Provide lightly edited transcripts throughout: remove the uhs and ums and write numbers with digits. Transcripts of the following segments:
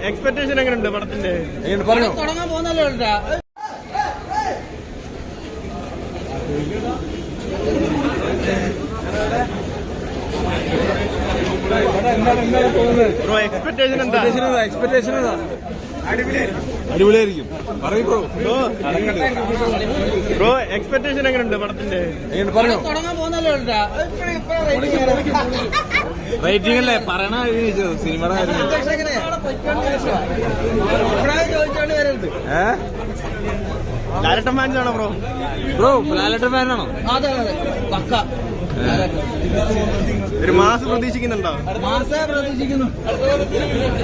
Expectation എങ്ങനെയുണ്ട് പടത്തിന്റെ? തുടങ്ങാൻ പോകുന്നല്ലോ. ബ്രോ എക്സ്പെക്ടേഷൻ എന്താ? അടിപൊളിയായിരിക്കും. ബ്രോ എക്സ്പെക്ടേഷൻ എങ്ങനെയുണ്ട് പടത്തിന്റെ? തുടങ്ങാൻ പോകുന്നല്ലോ. റേറ്റിംഗ് അല്ലേ പറയണ സിനിമയുടെ ലാലേട്ടൻ ഫാൻസാണോ ബ്രോ? ലാലേട്ടൻ ഫാനാണോ? അതെ അതെ പക്ക. ഒരു മാസം പ്രതീക്ഷിക്കുന്നുണ്ടോ? പ്രതീക്ഷിക്കുന്നു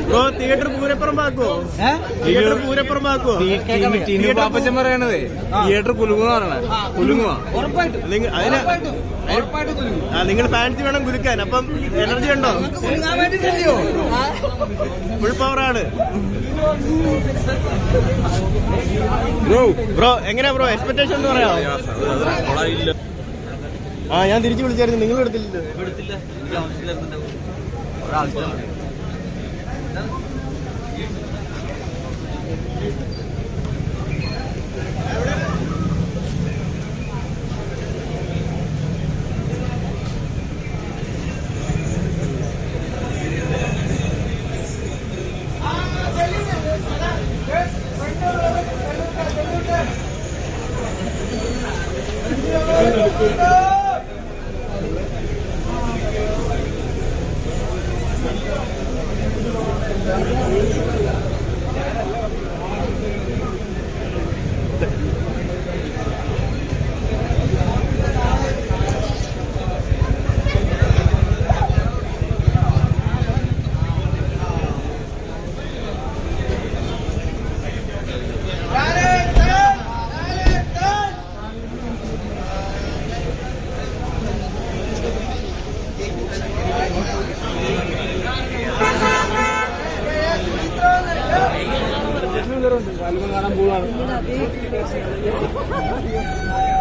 ബ്രോ. തിയേറ്റർ പൂരപ്പുറമ്പാക്കുവോ? തിയേറ്റർ പൂരപ്പുറമ്പാക്കുവോ? പാപ്പച്ചൻ പറയണത് തിയേറ്റർ കുലുങ്ങുക പറയണേ. കുലുങ്ങുക ഉറപ്പായിട്ടും. നിങ്ങൾ ഫാൻസ് വേണം കുലുക്കാൻ. അപ്പം എനർജി ഉണ്ടോ? ഫുൾ പവറാണ് ബ്രോ. എങ്ങനെയാ ബ്രോ എക്സ്പെക്ടേഷൻ എന്ന് പറയാം? ഞാൻ തിരിച്ചു വിളിച്ചായിരുന്നു, നിങ്ങൾ എടുത്തില്ലല്ലോ.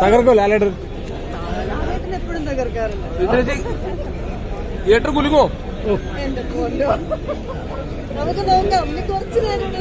തകർക്കോ ലാലേട്ടൻ? എപ്പോഴും തകർക്കാറില്ല. തിയേറ്റർ കുലുങ്ങോ? നമുക്ക് നോക്കാം. കുറച്ച് നേരം